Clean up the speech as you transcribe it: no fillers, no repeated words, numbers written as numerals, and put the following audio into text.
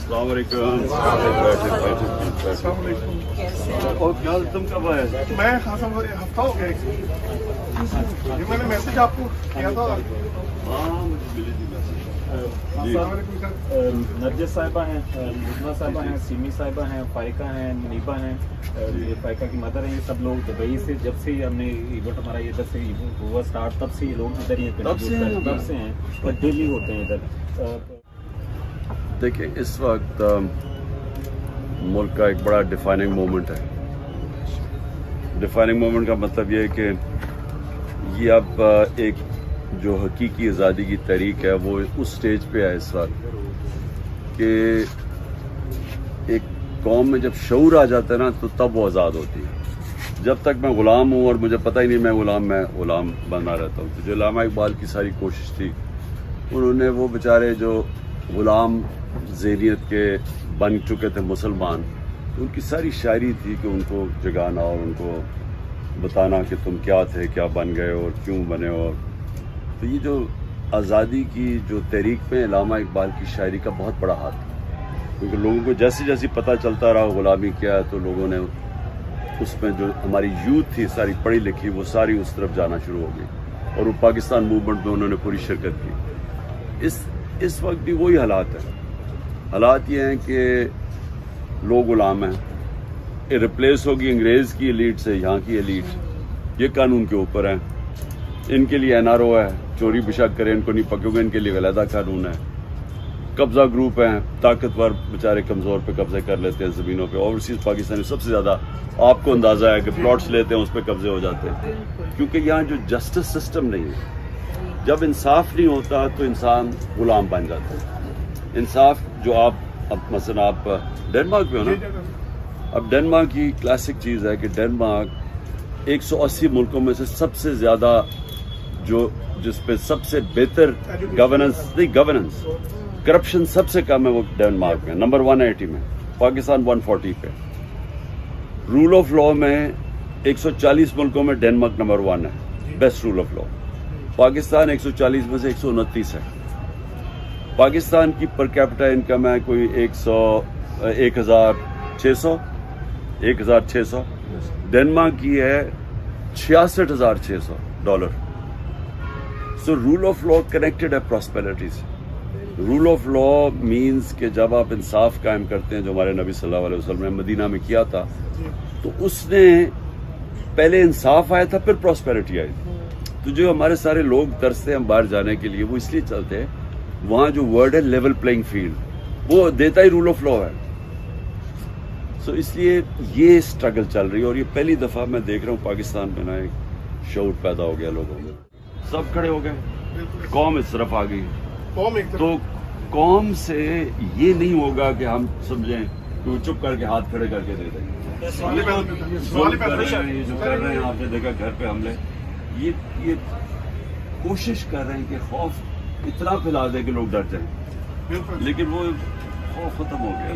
السلام علیکم. اور کیا تم کب آئے؟ میں خاصا ہفتہ ہو گیا. یہ میں نے میسج آپ کو کیا تھا. ہاں مجھے ملی تھی میسج. السلام علیکم سر. نرجس صاحبہ ہیں, مزمہ صاحبہ ہیں, سیمی صاحبہ ہیں, فائقہ ہیں, منیبہ ہیں, یہ فائقہ کی مدر ہیں. یہ سب لوگ دبئی سے, جب سے ہم نے ایونٹ ہمارا ادھر سے ہوا اسٹارٹ, تب سے یہ لوگ ادھر ہی تب سے ہیں اور ڈیلی ہوتے ہیں ادھر. دیکھیں اس وقت ملک کا ایک بڑا ڈیفائننگ مومنٹ ہے. ڈیفائننگ مومنٹ کا مطلب یہ ہے کہ یہ اب ایک جو حقیقی آزادی کی تحریک ہے وہ اس سٹیج پہ ہے اس وقت کہ ایک قوم میں جب شعور آ جاتا ہے نا تو تب وہ آزاد ہوتی ہے. جب تک میں غلام ہوں اور مجھے پتہ ہی نہیں میں غلام بنا رہتا ہوں. تو جو علامہ اقبال کی ساری کوشش تھی, انہوں نے وہ بیچارے جو غلام ذہنیت کے بن چکے تھے مسلمان, ان کی ساری شاعری تھی کہ ان کو جگانا اور ان کو بتانا کہ تم کیا تھے, کیا بن گئے اور کیوں بنے. اور تو یہ جو آزادی کی جو تحریک میں علامہ اقبال کی شاعری کا بہت بڑا ہاتھ ہے, کیونکہ لوگوں کو جیسے جیسے پتہ چلتا رہا غلامی کیا ہے تو لوگوں نے اس میں جو ہماری یوتھ تھی ساری پڑھی لکھی وہ ساری اس طرف جانا شروع ہو گئی اور وہ پاکستان موومنٹ میں انہوں نے پوری شرکت کی. اس وقت بھی وہی حالات ہیں. حالات یہ ہیں کہ لوگ غلام ہیں. یہ ریپلیس ہوگی انگریز کی ایلیٹ سے یہاں کی ایلیٹ. یہ قانون کے اوپر ہیں. ان کے لیے این آر او ہے, چوری بشک کریں ان کو نہیں پکڑو گے, ان کے لیے علیحدہ قانون ہے. قبضہ گروپ ہیں, طاقتور بیچارے کمزور پہ قبضے کر لیتے ہیں زمینوں پہ. اوورسیز پاکستانی سب سے زیادہ آپ کو اندازہ ہے کہ پلاٹس لیتے ہیں اس پہ قبضے ہو جاتے ہیں, کیونکہ یہاں جو جسٹس سسٹم نہیں ہے. جب انصاف نہیں ہوتا تو انسان غلام بن جاتا ہے. انصاف جو آپ اب مثلا آپ ڈنمارک پہ ہو نا, اب ڈنمارک کی کلاسک چیز ہے کہ ڈنمارک 180 ملکوں میں سے سب سے زیادہ جس پہ سب سے بہتر گورننس کرپشن سب سے کم ہے وہ ڈنمارک میں نمبر 180 میں. پاکستان 140 پہ. رول آف لاء میں 140 ملکوں میں ڈنمارک نمبر 1 ہے, best rule of law. Pakistan 140 میں سے 129 ہے. پاکستان کی پر کیپٹا انکم ہے کوئی 1600. ڈنمارک کی ہے $66,600. سو رول آف لاء کنیکٹڈ ہے پراسپیرٹی سے. رول آف لاء مینز کہ جب آپ انصاف قائم کرتے ہیں, جو ہمارے نبی صلی اللہ علیہ وسلم نے مدینہ میں کیا تھا, تو اس نے پہلے انصاف آیا تھا پھر پراسپیرٹی آئی تھی. تو جو ہمارے سارے لوگ ترستے ہیں باہر جانے کے لیے وہ اس لیے چلتے ہیں, وہاں جو ورڈ ہے لیول پلینگ فیلڈ, وہ دیتا ہی رول آف لاء ہے. سو اس لیے یہ اسٹرگل چل رہی ہے, اور یہ پہلی دفعہ میں دیکھ رہا ہوں پاکستان میں نا ایک شعور پیدا ہو گیا لوگوں میں. سب کھڑے ہو گئے, قوم اس طرف آ گئی. تو قوم سے یہ نہیں ہوگا کہ ہم سمجھیں کہ وہ چپ کر کے ہاتھ کھڑے کر کے دے دیں. یہ جو کر رہے ہیں آپ نے دیکھا گھر پہ حملے, یہ کوشش کر رہے ہیں کہ خوف اتنا پھیلا دے کہ لوگ ڈر جائیں, لیکن وہ خوف ختم ہو گیا.